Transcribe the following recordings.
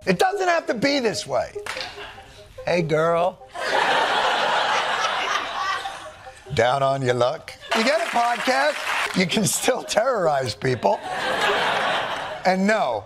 It doesn't have to be this way. Hey, girl. Down on your luck. You get a podcast, you can still terrorize people. And no,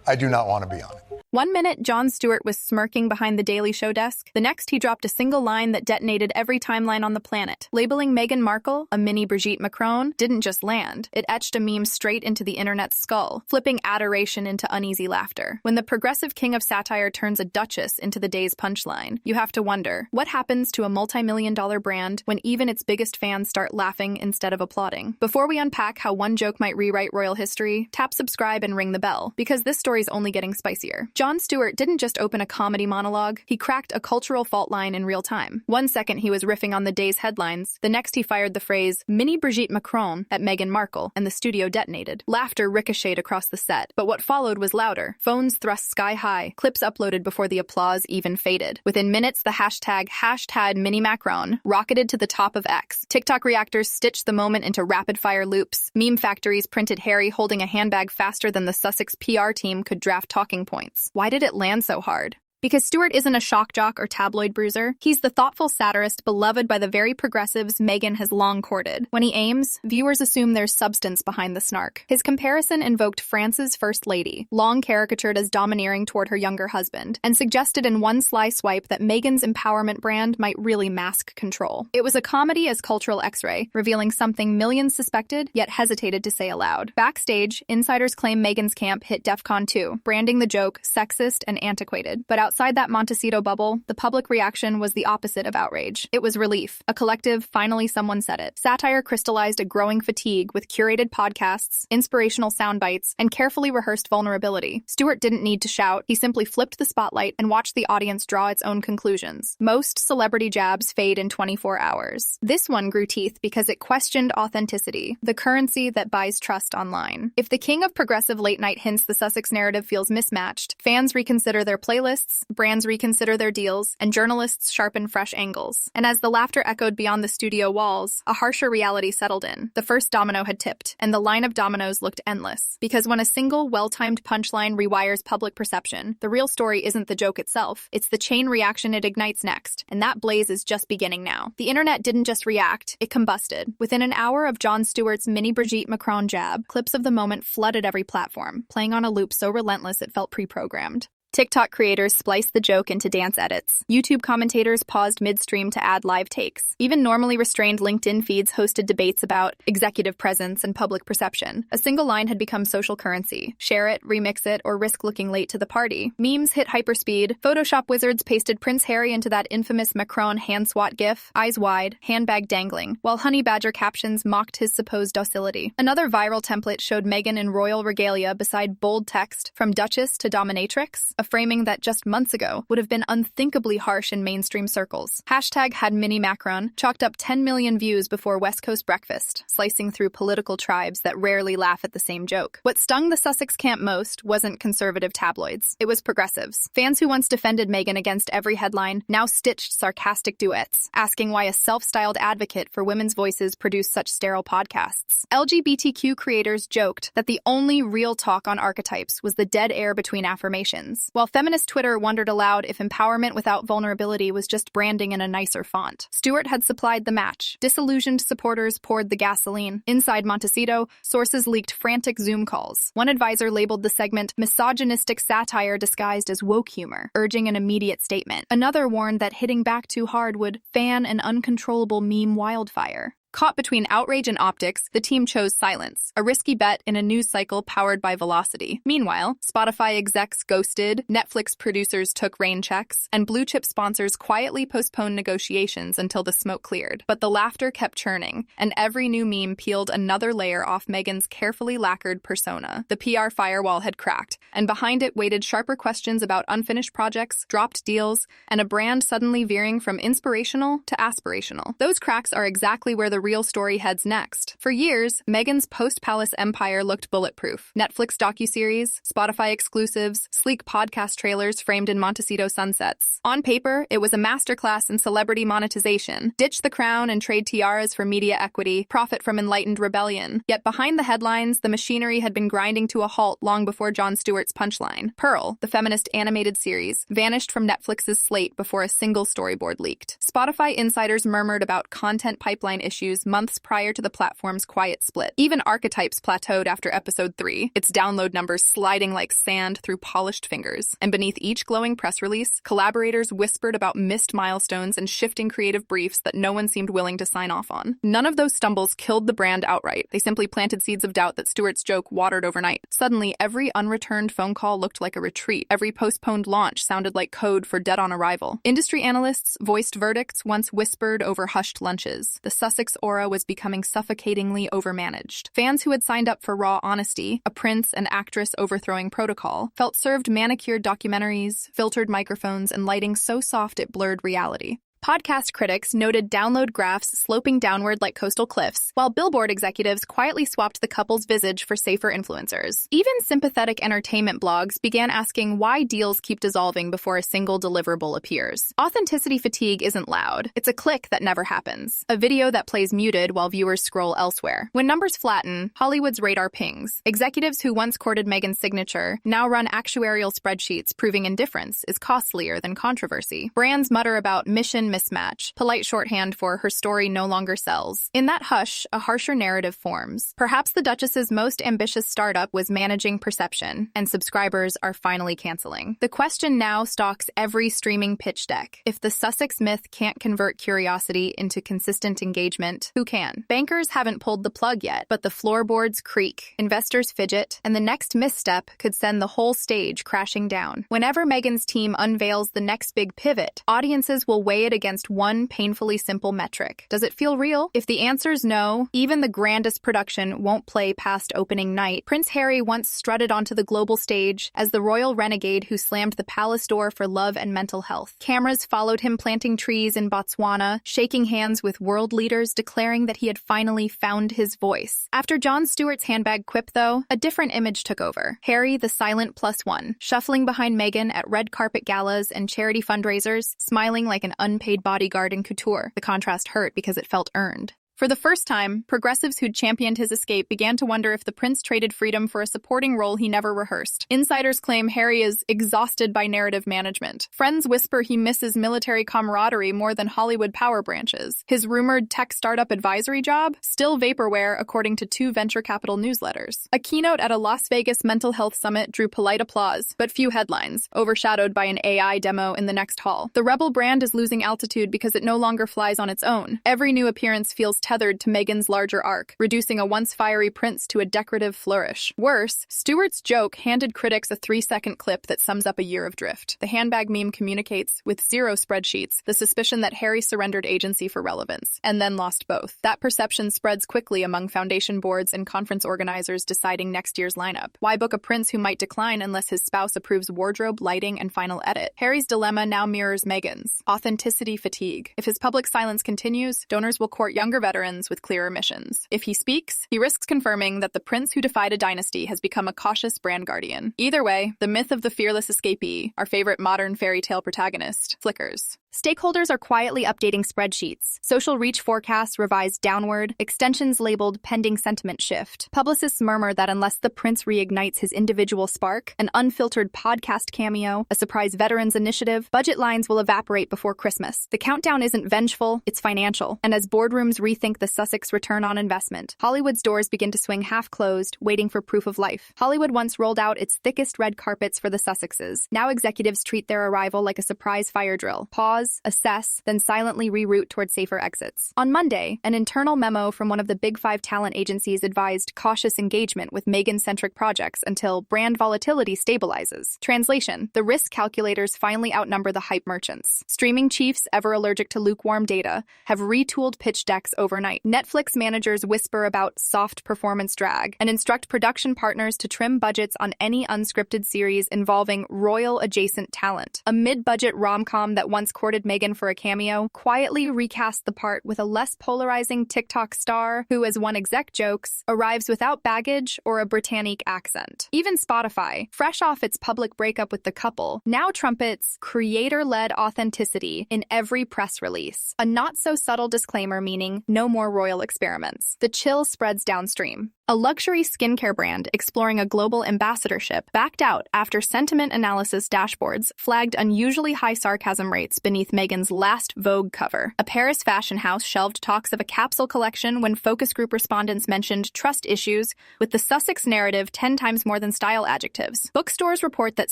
I do not want to be on it. 1 minute, Jon Stewart was smirking behind the Daily Show desk. The next, he dropped a single line that detonated every timeline on the planet. Labeling Meghan Markle a mini Brigitte Macron didn't just land. It etched a meme straight into the internet's skull, flipping adoration into uneasy laughter. When the progressive king of satire turns a duchess into the day's punchline, you have to wonder, what happens to a multi-million-dollar brand when even its biggest fans start laughing instead of applauding? Before we unpack how one joke might rewrite royal history, tap subscribe and ring the bell, because this story's only getting spicier. Jon Stewart didn't just open a comedy monologue, he cracked a cultural fault line in real time. 1 second he was riffing on the day's headlines, the next he fired the phrase, mini Brigitte Macron, at Meghan Markle, and the studio detonated. Laughter ricocheted across the set, but what followed was louder. Phones thrust sky high, clips uploaded before the applause even faded. Within minutes, the hashtag mini Macron rocketed to the top of X. TikTok reactors stitched the moment into rapid-fire loops. Meme factories printed Harry holding a handbag faster than the Sussex PR team could draft talking points. Why did it land so hard? Because Stewart isn't a shock jock or tabloid bruiser, he's the thoughtful satirist beloved by the very progressives Meghan has long courted. When he aims, viewers assume there's substance behind the snark. His comparison invoked France's First Lady, long caricatured as domineering toward her younger husband, and suggested in one sly swipe that Meghan's empowerment brand might really mask control. It was a comedy as cultural X-ray, revealing something millions suspected, yet hesitated to say aloud. Backstage, insiders claim Meghan's camp hit DEFCON 2, branding the joke sexist and antiquated. But outside that Montecito bubble, the public reaction was the opposite of outrage. It was relief. A collective, finally someone said it. Satire crystallized a growing fatigue with curated podcasts, inspirational sound bites, and carefully rehearsed vulnerability. Stewart didn't need to shout. He simply flipped the spotlight and watched the audience draw its own conclusions. Most celebrity jabs fade in 24 hours. This one grew teeth because it questioned authenticity, the currency that buys trust online. If the king of progressive late-night hints the Sussex narrative feels mismatched, fans reconsider their playlists, brands reconsider their deals, and journalists sharpen fresh angles. And as the laughter echoed beyond the studio walls, a harsher reality settled in. The first domino had tipped, and the line of dominoes looked endless. Because when a single, well-timed punchline rewires public perception, the real story isn't the joke itself, it's the chain reaction it ignites next, and that blaze is just beginning now. The internet didn't just react, it combusted. Within an hour of Jon Stewart's mini Brigitte Macron jab, clips of the moment flooded every platform, playing on a loop so relentless it felt pre-programmed. TikTok creators spliced the joke into dance edits. YouTube commentators paused midstream to add live takes. Even normally restrained LinkedIn feeds hosted debates about executive presence and public perception. A single line had become social currency. Share it, remix it, or risk looking late to the party. Memes hit hyperspeed. Photoshop wizards pasted Prince Harry into that infamous Macron hand swat gif, eyes wide, handbag dangling, while honey badger captions mocked his supposed docility. Another viral template showed Meghan in royal regalia beside bold text, from Duchess to Dominatrix, a framing that just months ago would have been unthinkably harsh in mainstream circles. Hashtag had mini Macron chalked up 10 million views before West Coast breakfast, slicing through political tribes that rarely laugh at the same joke. What stung the Sussex camp most wasn't conservative tabloids. It was progressives. Fans who once defended Meghan against every headline now stitched sarcastic duets, asking why a self-styled advocate for women's voices produced such sterile podcasts. LGBTQ creators joked that the only real talk on archetypes was the dead air between affirmations, while feminist Twitter wondered aloud if empowerment without vulnerability was just branding in a nicer font. Stewart had supplied the match. Disillusioned supporters poured the gasoline. Inside Montecito, sources leaked frantic Zoom calls. One advisor labeled the segment misogynistic satire disguised as woke humor, urging an immediate statement. Another warned that hitting back too hard would fan an uncontrollable meme wildfire. Caught between outrage and optics, the team chose silence, a risky bet in a news cycle powered by velocity. Meanwhile, Spotify execs ghosted, Netflix producers took rain checks, and blue-chip sponsors quietly postponed negotiations until the smoke cleared. But the laughter kept churning, and every new meme peeled another layer off Meghan's carefully lacquered persona. The PR firewall had cracked, and behind it waited sharper questions about unfinished projects, dropped deals, and a brand suddenly veering from inspirational to aspirational. Those cracks are exactly where the the real story heads next. For years, Meghan's post-palace empire looked bulletproof. Netflix docuseries, Spotify exclusives, sleek podcast trailers framed in Montecito sunsets. On paper, it was a masterclass in celebrity monetization. Ditch the crown and trade tiaras for media equity, profit from enlightened rebellion. Yet behind the headlines, the machinery had been grinding to a halt long before Jon Stewart's punchline. Pearl, the feminist animated series, vanished from Netflix's slate before a single storyboard leaked. Spotify insiders murmured about content pipeline issues months prior to the platform's quiet split. Even Archetypes plateaued after episode 3, its download numbers sliding like sand through polished fingers. And beneath each glowing press release, collaborators whispered about missed milestones and shifting creative briefs that no one seemed willing to sign off on. None of those stumbles killed the brand outright. They simply planted seeds of doubt that Stewart's joke watered overnight. Suddenly, every unreturned phone call looked like a retreat. Every postponed launch sounded like code for dead on arrival. Industry analysts voiced verdicts once whispered over hushed lunches. The Sussex aura was becoming suffocatingly overmanaged. Fans who had signed up for raw honesty, a prince and actress overthrowing protocol, felt served manicured documentaries, filtered microphones, and lighting so soft it blurred reality. Podcast critics noted download graphs sloping downward like coastal cliffs, while Billboard executives quietly swapped the couple's visage for safer influencers. Even sympathetic entertainment blogs began asking why deals keep dissolving before a single deliverable appears. Authenticity fatigue isn't loud. It's a click that never happens. A video that plays muted while viewers scroll elsewhere. When numbers flatten, Hollywood's radar pings. Executives who once courted Meghan's signature now run actuarial spreadsheets proving indifference is costlier than controversy. Brands mutter about mission mismatch, polite shorthand for her story no longer sells. In that hush, a harsher narrative forms. Perhaps the Duchess's most ambitious startup was managing perception, and subscribers are finally canceling. The question now stalks every streaming pitch deck. If the Sussex myth can't convert curiosity into consistent engagement, who can? Bankers haven't pulled the plug yet, but the floorboards creak, investors fidget, and the next misstep could send the whole stage crashing down. Whenever Meghan's team unveils the next big pivot, audiences will weigh it against one painfully simple metric. Does it feel real? If the answer's no, even the grandest production won't play past opening night. Prince Harry once strutted onto the global stage as the royal renegade who slammed the palace door for love and mental health. Cameras followed him planting trees in Botswana, shaking hands with world leaders declaring that he had finally found his voice. After Jon Stewart's handbag quip, though, a different image took over. Harry, the silent +1, shuffling behind Meghan at red carpet galas and charity fundraisers, smiling like an unpaid bodyguard in couture. The contrast hurt because it felt earned. For the first time, progressives who'd championed his escape began to wonder if the prince traded freedom for a supporting role he never rehearsed. Insiders claim Harry is exhausted by narrative management. Friends whisper he misses military camaraderie more than Hollywood power branches. His rumored tech startup advisory job? Still vaporware, according to 2 venture capital newsletters. A keynote at a Las Vegas mental health summit drew polite applause, but few headlines, overshadowed by an AI demo in the next hall. The Rebel brand is losing altitude because it no longer flies on its own. Every new appearance feels tethered to Meghan's larger arc, reducing a once fiery prince to a decorative flourish. Worse, Stewart's joke handed critics a 3-second clip that sums up a year of drift. The handbag meme communicates, with 0 spreadsheets, the suspicion that Harry surrendered agency for relevance, and then lost both. That perception spreads quickly among foundation boards and conference organizers deciding next year's lineup. Why book a prince who might decline unless his spouse approves wardrobe, lighting, and final edit? Harry's dilemma now mirrors Meghan's. Authenticity fatigue. If his public silence continues, donors will court younger veterans with clearer missions. If he speaks, he risks confirming that the prince who defied a dynasty has become a cautious brand guardian. Either way, the myth of the fearless escapee, our favorite modern fairy tale protagonist, flickers. Stakeholders are quietly updating spreadsheets. Social reach forecasts revised downward, extensions labeled pending sentiment shift. Publicists murmur that unless the prince reignites his individual spark, an unfiltered podcast cameo, a surprise veterans initiative, budget lines will evaporate before Christmas. The countdown isn't vengeful, it's financial. And as boardrooms rethink the Sussex return on investment, Hollywood's doors begin to swing half-closed, waiting for proof of life. Hollywood once rolled out its thickest red carpets for the Sussexes. Now executives treat their arrival like a surprise fire drill. Pause, assess, then silently reroute toward safer exits. On Monday, an internal memo from one of the Big 5 talent agencies advised cautious engagement with Meghan-centric projects until brand volatility stabilizes. Translation: the risk calculators finally outnumber the hype merchants. Streaming chiefs, ever allergic to lukewarm data, have retooled pitch decks overnight. Netflix managers whisper about soft performance drag and instruct production partners to trim budgets on any unscripted series involving royal-adjacent talent. A mid-budget rom-com that once courted courted Meghan for a cameo, quietly recast the part with a less polarizing TikTok star who, as one exec jokes, arrives without baggage or a Britannique accent. Even Spotify, fresh off its public breakup with the couple, now trumpets creator-led authenticity in every press release. A not-so-subtle disclaimer meaning no more royal experiments. The chill spreads downstream. A luxury skincare brand exploring a global ambassadorship backed out after sentiment analysis dashboards flagged unusually high sarcasm rates beneath Meghan's last Vogue cover. A Paris fashion house shelved talks of a capsule collection when focus group respondents mentioned trust issues with the Sussex narrative 10 times more than style adjectives. Bookstores report that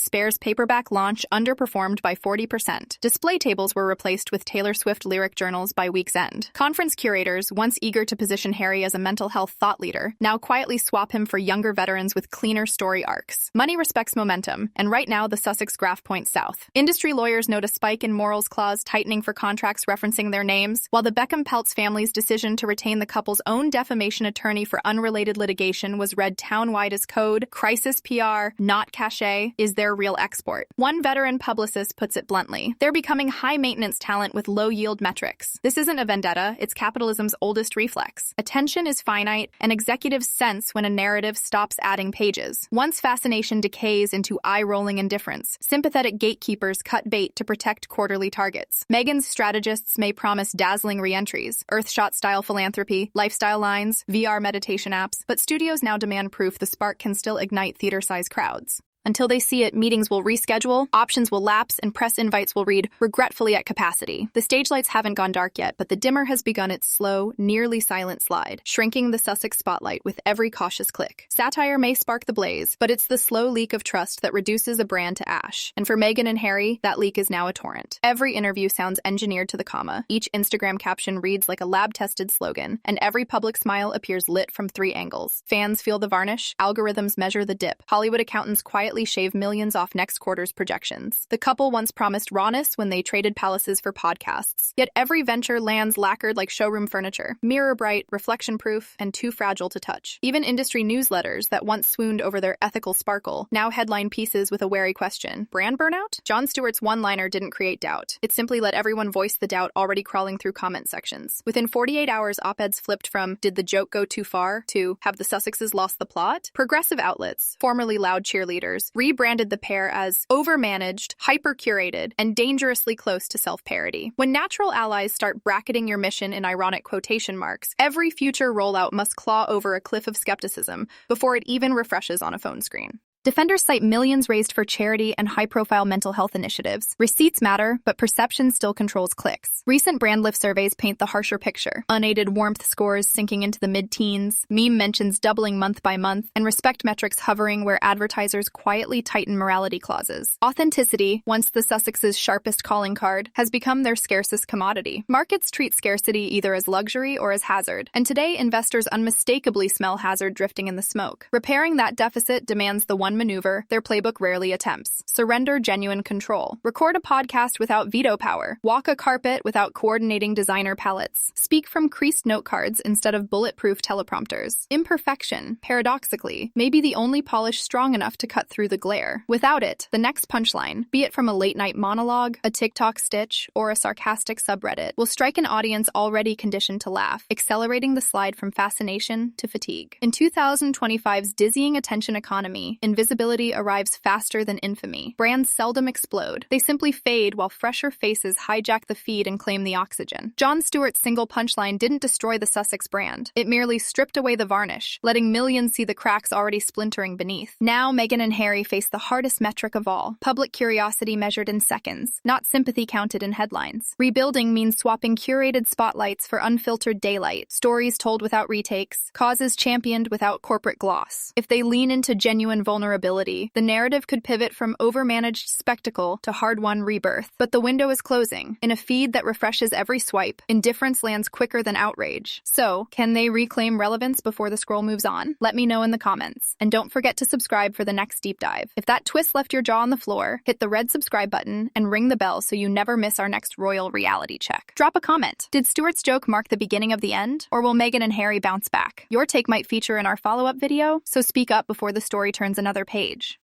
Spare's paperback launch underperformed by 40%. Display tables were replaced with Taylor Swift lyric journals by week's end. Conference curators, once eager to position Harry as a mental health thought leader, now quietly swap him for younger veterans with cleaner story arcs. Money respects momentum, and right now the Sussex graph points south. Industry lawyers note a spike in morals clause tightening for contracts referencing their names, while the Beckham-Peltz family's decision to retain the couple's own defamation attorney for unrelated litigation was read townwide as code. Crisis PR, not cachet, is their real export. One veteran publicist puts it bluntly: they're becoming high-maintenance talent with low-yield metrics. This isn't a vendetta, it's capitalism's oldest reflex. Attention is finite, and executives sense when a narrative stops adding pages. Once fascination decays into eye-rolling indifference, sympathetic gatekeepers cut bait to protect quarterly targets. Meghan's strategists may promise dazzling re-entries, Earthshot-style philanthropy, lifestyle lines, VR meditation apps, but studios now demand proof the spark can still ignite theater-sized crowds. Until they see it, meetings will reschedule, options will lapse, and press invites will read, regretfully at capacity. The stage lights haven't gone dark yet, but the dimmer has begun its slow, nearly silent slide, shrinking the Sussex spotlight with every cautious click. Satire may spark the blaze, but it's the slow leak of trust that reduces a brand to ash. And for Meghan and Harry, that leak is now a torrent. Every interview sounds engineered to the comma. Each Instagram caption reads like a lab-tested slogan, and every public smile appears lit from 3 angles. Fans feel the varnish, algorithms measure the dip. Hollywood accountants quietly shave millions off next quarter's projections. The couple once promised rawness when they traded palaces for podcasts. Yet every venture lands lacquered like showroom furniture, mirror bright, reflection proof, and too fragile to touch. Even industry newsletters that once swooned over their ethical sparkle now headline pieces with a wary question: brand burnout? Jon Stewart's one-liner didn't create doubt. It simply let everyone voice the doubt already crawling through comment sections. Within 48 hours, op-eds flipped from "did the joke go too far?" to "have the Sussexes lost the plot?" Progressive outlets, formerly loud cheerleaders, rebranded the pair as overmanaged, hyper-curated, and dangerously close to self-parody. When natural allies start bracketing your mission in ironic quotation marks, every future rollout must claw over a cliff of skepticism before it even refreshes on a phone screen. Defenders cite millions raised for charity and high-profile mental health initiatives. Receipts matter, but perception still controls clicks. Recent brand lift surveys paint the harsher picture. Unaided warmth scores sinking into the mid-teens, meme mentions doubling month by month, and respect metrics hovering where advertisers quietly tighten morality clauses. Authenticity, once the Sussexes' sharpest calling card, has become their scarcest commodity. Markets treat scarcity either as luxury or as hazard, and today investors unmistakably smell hazard drifting in the smoke. Repairing that deficit demands the one maneuver their playbook rarely attempts: surrender genuine control. Record a podcast without veto power. Walk a carpet without coordinating designer palettes. Speak from creased note cards instead of bulletproof teleprompters. Imperfection, paradoxically, may be the only polish strong enough to cut through the glare. Without it, the next punchline, be it from a late-night monologue, a TikTok stitch, or a sarcastic subreddit, will strike an audience already conditioned to laugh, accelerating the slide from fascination to fatigue. In 2025's dizzying attention economy, visibility arrives faster than infamy. Brands seldom explode. They simply fade while fresher faces hijack the feed and claim the oxygen. Jon Stewart's single punchline didn't destroy the Sussex brand. It merely stripped away the varnish, letting millions see the cracks already splintering beneath. Now, Meghan and Harry face the hardest metric of all: public curiosity measured in seconds, not sympathy counted in headlines. Rebuilding means swapping curated spotlights for unfiltered daylight, stories told without retakes, causes championed without corporate gloss. If they lean into genuine vulnerability, the narrative could pivot from overmanaged spectacle to hard-won rebirth. But the window is closing. In a feed that refreshes every swipe, indifference lands quicker than outrage. So, can they reclaim relevance before the scroll moves on? Let me know in the comments. And don't forget to subscribe for the next deep dive. If that twist left your jaw on the floor, hit the red subscribe button and ring the bell so you never miss our next royal reality check. Drop a comment. Did Stewart's joke mark the beginning of the end? Or will Meghan and Harry bounce back? Your take might feature in our follow-up video, so speak up before the story turns another page.